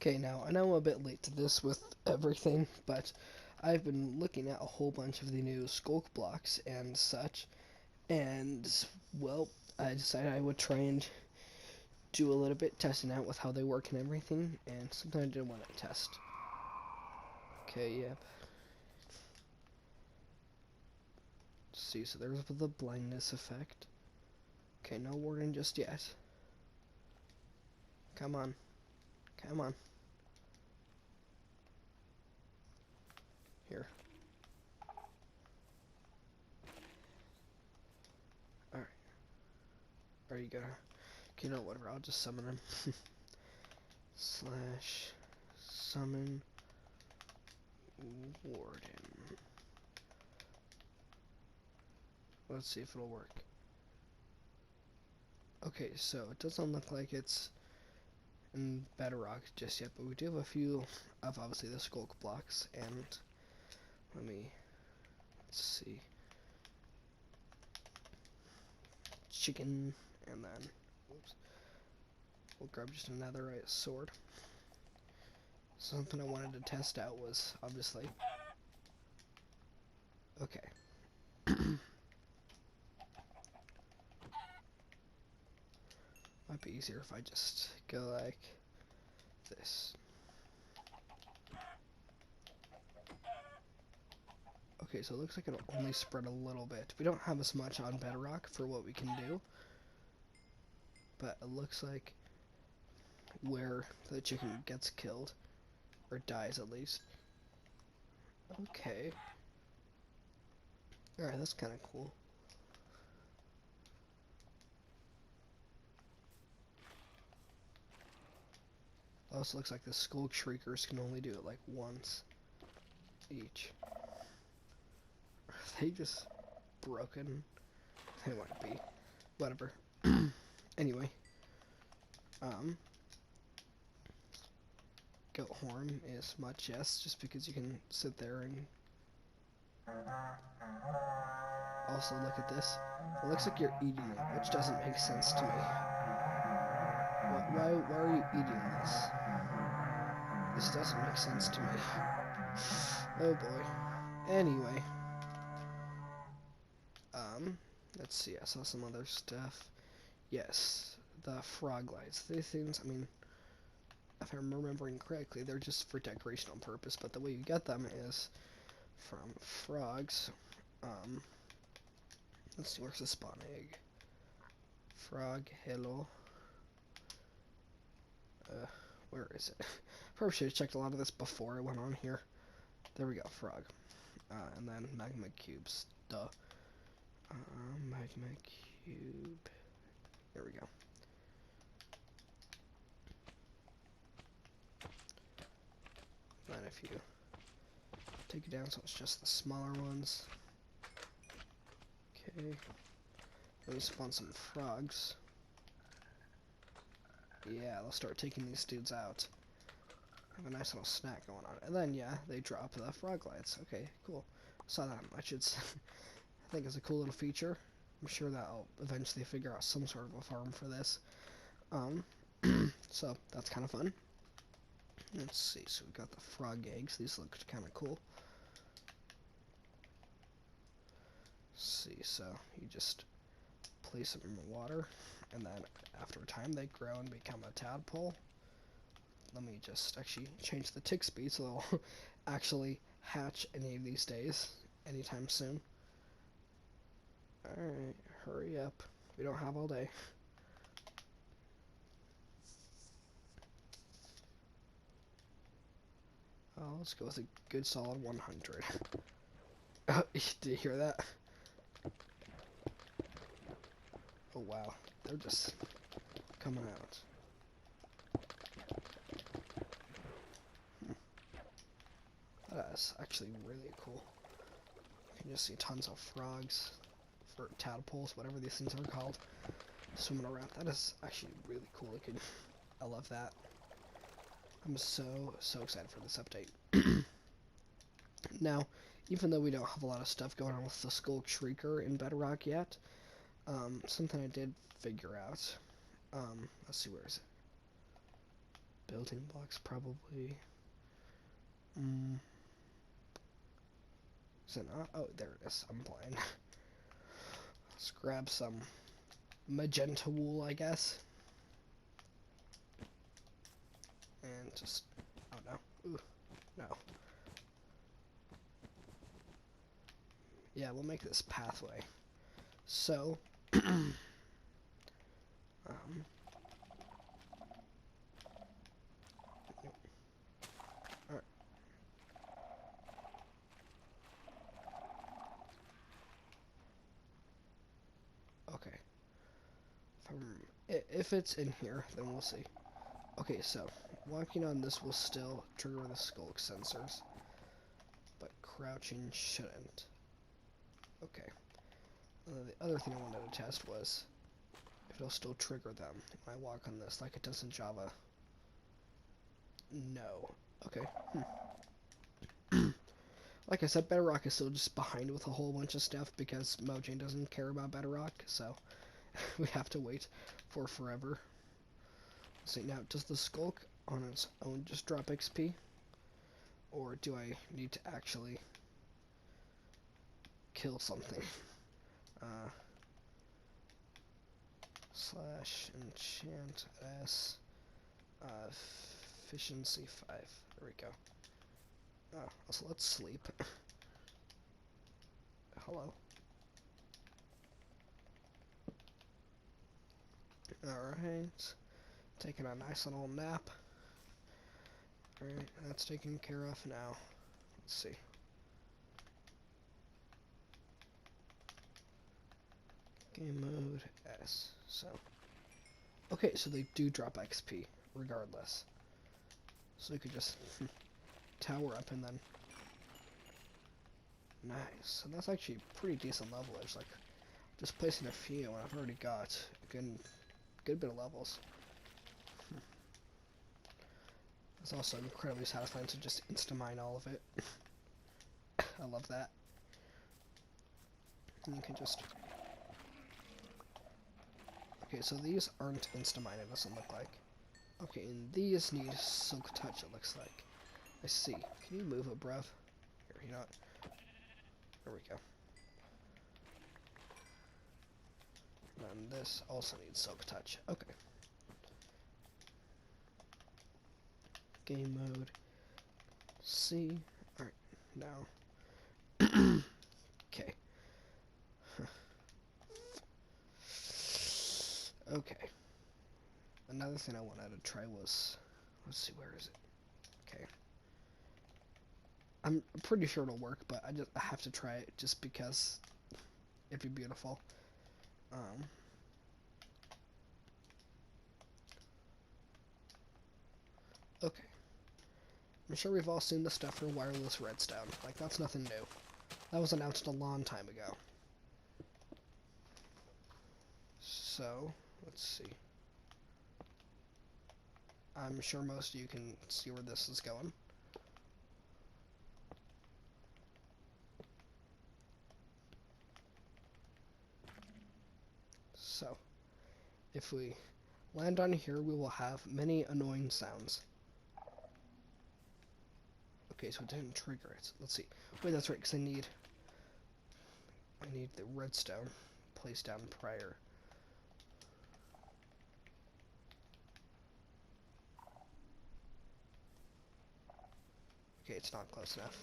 Okay, now I know I'm a bit late to this with everything, but I've been looking at a whole bunch of the new skulk blocks and such, and well, I decided I would try and do a little bit testing out with how they work and everything, and something I did want to test. Okay, yep. Let's see, so there's the blindness effect. Okay, no warning just yet. Come on. Come on. Here. Alright. Are you gonna... Okay, no, whatever, I'll just summon him. Slash... Summon... Warden. Let's see if it'll work. Okay, so it doesn't look like it's in Bedrock just yet, but we do have a few of obviously the skulk blocks, and let's see, chicken, and then oops, we'll grab just another sword. Something I wanted to test out was obviously okay. Might be easier if I just go like this. Okay, so it looks like it'll only spread a little bit. We don't have as much on Bedrock for what we can do, but it looks like where the chicken gets killed, or dies at least. Okay. Alright, that's kind of cool. Also looks like the skulk shriekers can only do it like once each. Are they just broken? They might be. Whatever. Anyway. Goat horn is much yes, just because you can sit there and also look at this. It looks like you're eating it, which doesn't make sense to me. Why are you eating this? This doesn't make sense to me. Oh boy. Anyway. Let's see, I saw some other stuff. Yes, the frog lights. These things, I mean, if I'm remembering correctly, they're just for decorational purpose, but the way you get them is from frogs. Let's see, where's the spawn egg? Frog, hello. Where is it? Probably should have checked a lot of this before I went on here. There we go, frog. And then magma cubes, duh. Magma cube. There we go. Then if you take it down so it's just the smaller ones. Okay. Let me spawn some frogs. Yeah, they'll start taking these dudes out. Have a nice little snack going on. And then, yeah, they drop the frog lights. Okay, cool. Saw that much. It's, I think it's a cool little feature. I'm sure that I'll eventually figure out some sort of a farm for this. So, that's kind of fun. Let's see, so we got the frog eggs. These look kind of cool. Let's see, so you just place them in the water, and then after a time they grow and become a tadpole. Let me just actually change the tick speed so they'll actually hatch any of these days, anytime soon. Alright, hurry up. We don't have all day. Oh, let's go with a good solid 100. Oh, did you hear that? Oh wow, they're just coming out. That's actually really cool. You can just see tons of frogs, or tadpoles, whatever these things are called, swimming around. That is actually really cool looking. I love that. I'm so excited for this update. Now, even though we don't have a lot of stuff going on with the Skulk Shrieker in Bedrock yet, something I did figure out. Let's see, where is it? building blocks, probably. Is it not? Oh, there it is. I'm blind. Let's grab some magenta wool, I guess. And just... Oh, no. Ooh, no. Yeah, we'll make this pathway. So... Alright. Okay. If it's in here, then we'll see. Okay, so walking on this will still trigger the skulk sensors, but crouching shouldn't. Okay. The other thing I wanted to test was if it'll still trigger them when I walk on this, like it does in Java. No. Okay. Like I said, Bedrock is still just behind with a whole bunch of stuff because Mojang doesn't care about Bedrock, so we have to wait for forever. Let's see, now, does the skulk on its own just drop XP? Or do I need to actually kill something? Slash enchant S efficiency 5. There we go. Oh, so let's sleep. Hello. Alright. Taking a nice little nap. Alright, that's taken care of now. Let's see. Game mode S. So. Okay, so they do drop XP, regardless. So you could just tower up and then... Nice. And that's actually pretty decent levelage. Like, just placing a few, and I've already got a good bit of levels. It's also incredibly satisfying to just insta-mine all of it. I love that. And you can just... Okay, so these aren't insta-mine, it doesn't look like. Okay, and these need silk touch, it looks like. I see. Can you move it, bruv? Here, you know what? There we go. And this also needs silk touch. Okay. Game mode. C. Alright, now. Okay. Okay. Another thing I wanted to try was... Let's see, where is it? Okay. I'm pretty sure it'll work, but I have to try it just because it'd be beautiful. Okay. I'm sure we've all seen the stuff for wireless redstone. Like, that's nothing new. That was announced a long time ago. So, let's see. I'm sure most of you can see where this is going. So, if we land on here, we will have many annoying sounds. Okay, so it didn't trigger it. Let's see. Wait, that's right, because I need the redstone placed down prior. Okay, it's not close enough.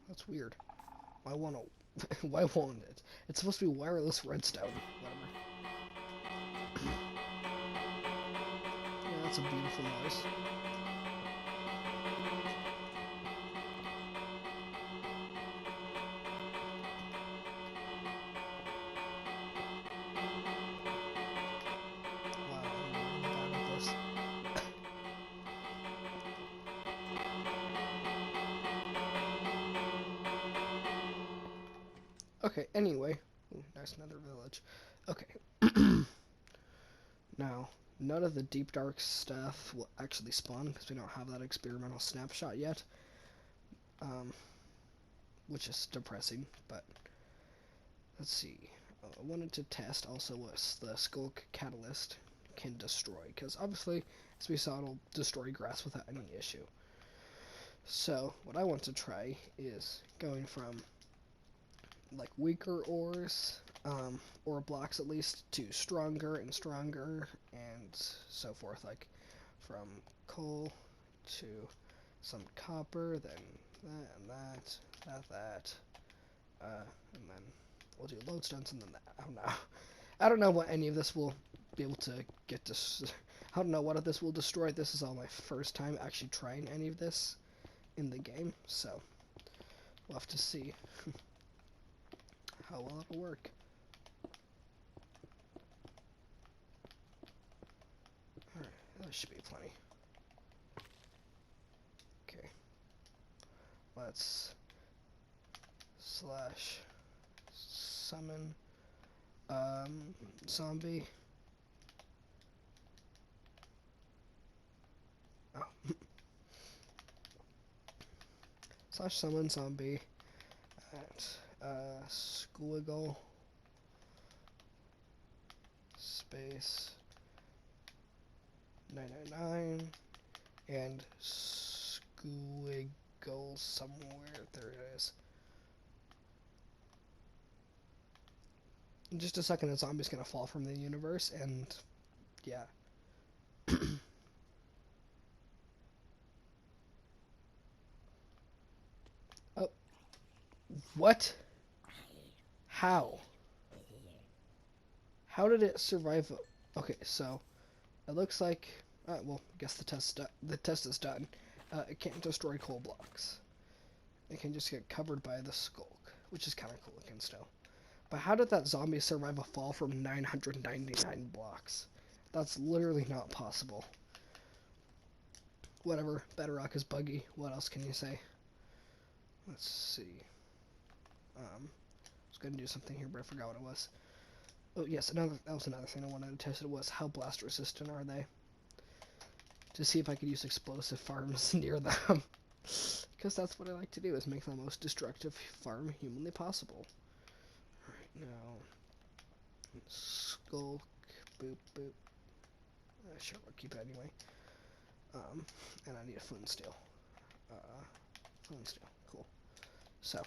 That's weird. Why won't it? It's supposed to be wireless redstone. Whatever. Yeah, that's a beautiful noise. Wow, I'm really bad at this. Okay, anyway. Ooh, nice, another village. Okay. Now, none of the deep dark stuff will actually spawn because we don't have that experimental snapshot yet. Which is depressing, but let's see. I wanted to test also what the skulk catalyst can destroy, because obviously, as we saw, it'll destroy grass without any issue. So, what I want to try is going from like weaker ores, ore blocks at least, to stronger and stronger, and so forth. Like from coal to some copper, then that and that, and then we'll do lodestones and then that. I don't know. I don't know what any of this will be able to get to. I don't know what of this will destroy. This is all my first time actually trying any of this in the game, so we'll have to see how well it'll work. Alright, that should be plenty. Okay. Let's slash summon zombie. Oh. Slash summon zombie at squiggle space 999 and squiggle somewhere. There it is. In just a second, a zombie's gonna fall from the universe, and yeah. Oh, what? How? How did it survive? Okay, so it looks like. Well, I guess the test is done. It can't destroy coal blocks. It can just get covered by the skulk, which is kind of cool looking still. But how did that zombie survive a fall from 999 blocks? That's literally not possible. Whatever, Bedrock is buggy. What else can you say? Let's see. I was going to do something here, but I forgot what it was. Oh, yes, that was another thing I wanted to test. It was how blast resistant are they? To see if I could use explosive farms near them. Because that's what I like to do, is make the most destructive farm humanly possible. Alright, now... Skulk, boop, boop. Sure, I'll keep it anyway. And I need a flint and steel. Flint and steel, cool. So,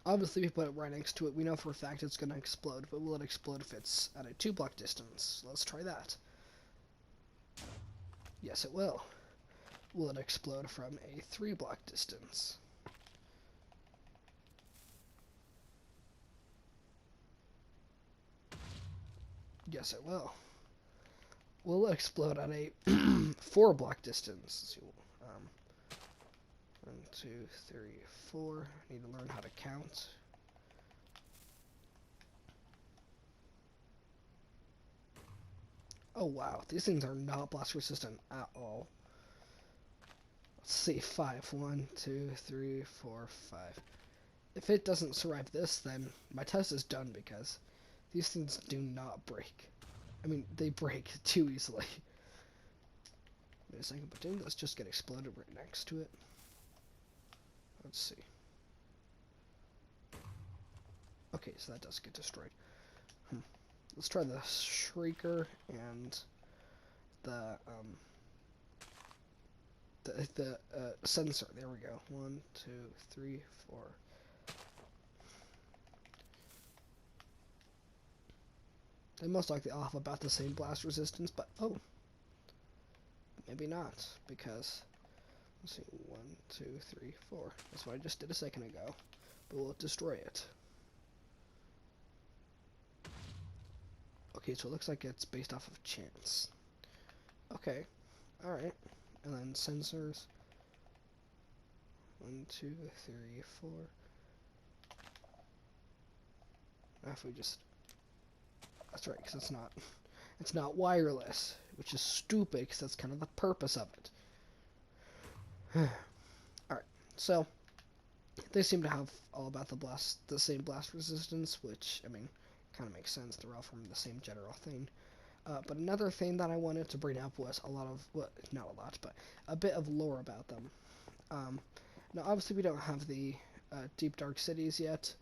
obviously we put it right next to it. We know for a fact it's going to explode, but will it explode if it's at a 2-block distance? Let's try that. Yes, it will. Will it explode from a 3-block distance? Yes, it will. Will it explode at a 4-block distance? 1, 2, 3, 4. I need to learn how to count. Oh wow, these things are not blast resistant at all. Let's see, 5. 1, 2, 3, 4, 5. If it doesn't survive this, then my test is done, because these things do not break. I mean, they break too easily. Wait a second, but didn't this just get exploded right next to it? Let's see. Okay, so that does get destroyed. Let's try the Shrieker and the sensor. There we go. 1, 2, 3, 4. They most likely all have about the same blast resistance, but oh, maybe not, because let's see, 1, 2, 3, 4. That's what I just did a second ago. But will it destroy it? Okay, so it looks like it's based off of chance. Okay, alright. And then sensors. 1, 2, 3, 4. Now if we just... That's right, because it's not wireless, which is stupid, because that's kind of the purpose of it. Alright, so they seem to have all about the same blast resistance, which, I mean, kind of makes sense. They're all from the same general thing. But another thing that I wanted to bring up was a lot of, well, not a lot, but a bit of lore about them. Now, obviously, we don't have the deep dark cities yet,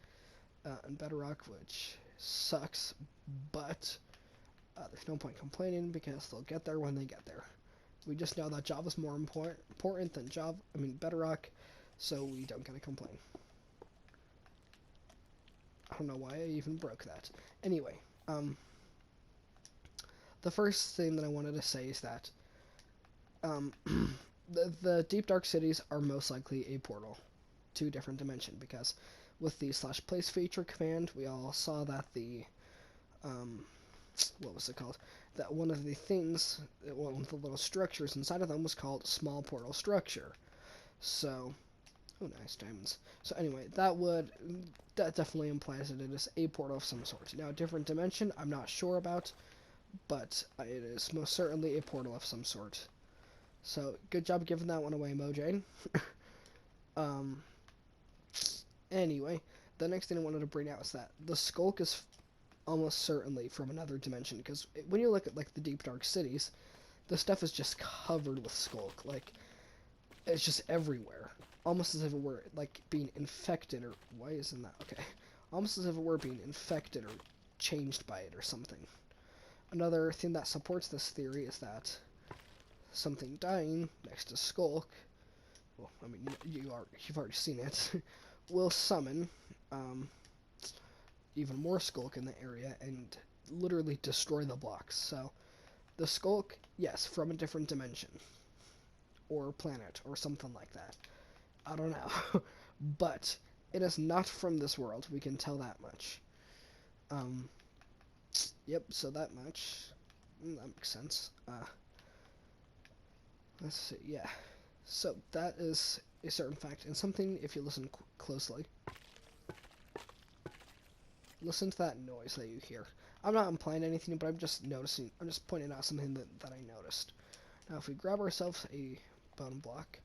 and bedrock, which sucks, but there's no point complaining because they'll get there when they get there. We just know that Java's more important than bedrock, so we don't gotta complain. I don't know why I even broke that. Anyway, the first thing that I wanted to say is that the deep dark cities are most likely a portal to a different dimension, because with the /place feature command, we all saw that the what was it called? That one of the things, one of the little structures inside of them was called small portal structure. So, oh, nice diamonds. So anyway, that definitely implies that it is a portal of some sort. Now, a different dimension, I'm not sure about, but it is most certainly a portal of some sort. So, good job giving that one away, Mojang. Anyway, the next thing I wanted to bring out is that the skulk is almost certainly from another dimension, because when you look at like the deep dark cities, the stuff is just covered with skulk. Like, it's just everywhere, almost as if it were like being infected, or why isn't that okay? Almost as if it were being infected or changed by it or something. Another thing that supports this theory is that something dying next to skulk, well, I mean, you've already seen it, will summon even more skulk in the area and literally destroy the blocks. So the skulk, yes, from a different dimension or planet or something like that. I don't know. But it is not from this world. We can tell that much. Yep, so that much. That makes sense. Let's see, yeah. So that is a certain fact, and something, if you listen closely, listen to that noise that you hear. I'm not implying anything, but I'm just pointing out something that I noticed. Now, if we grab ourselves a bone block,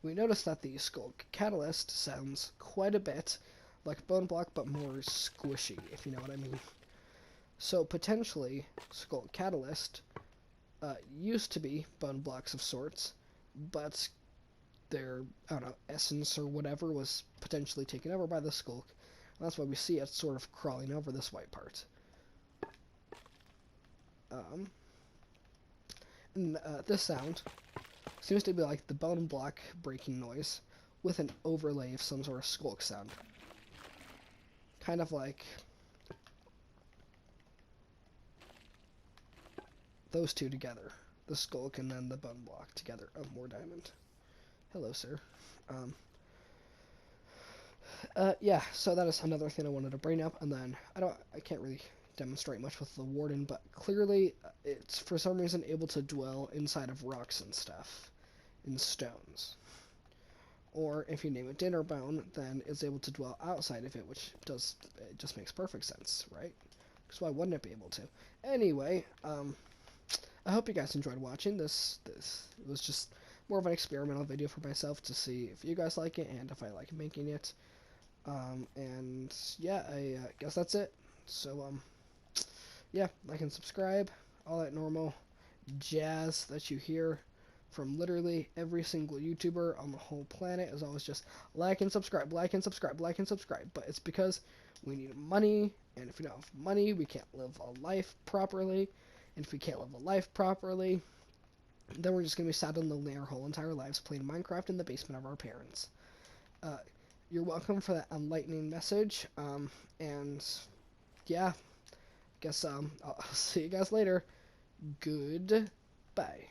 we notice that the skulk catalyst sounds quite a bit like bone block, but more squishy, if you know what I mean. So, potentially, skulk catalyst used to be bone blocks of sorts, but their, I don't know, essence or whatever was potentially taken over by the skulk. And that's why we see it sort of crawling over this white part. This sound seems to be like the bone block breaking noise with an overlay of some sort of skulk sound. Kind of like those two together. The skulk and then the bone block together of more diamond. Hello, sir. Yeah, so that is another thing I wanted to bring up, and then I can't really demonstrate much with the warden, but clearly it's for some reason able to dwell inside of rocks and stuff, in stones. Or if you name it dinner bone, then it's able to dwell outside of it, which it just makes perfect sense, right? Because why wouldn't it be able to? Anyway, I hope you guys enjoyed watching this. This was just more of an experimental video for myself to see if you guys like it and if I like making it. And yeah, I guess that's it. So, yeah, like and subscribe, all that normal jazz that you hear from literally every single YouTuber on the whole planet is always just like and subscribe, like and subscribe, like and subscribe. But it's because we need money, and if we don't have money, we can't live a life properly. And if we can't live a life properly, then we're just going to be sat on lonely our whole entire lives playing Minecraft in the basement of our parents. You're welcome for that enlightening message, and yeah, guess I'll see you guys later. Goodbye.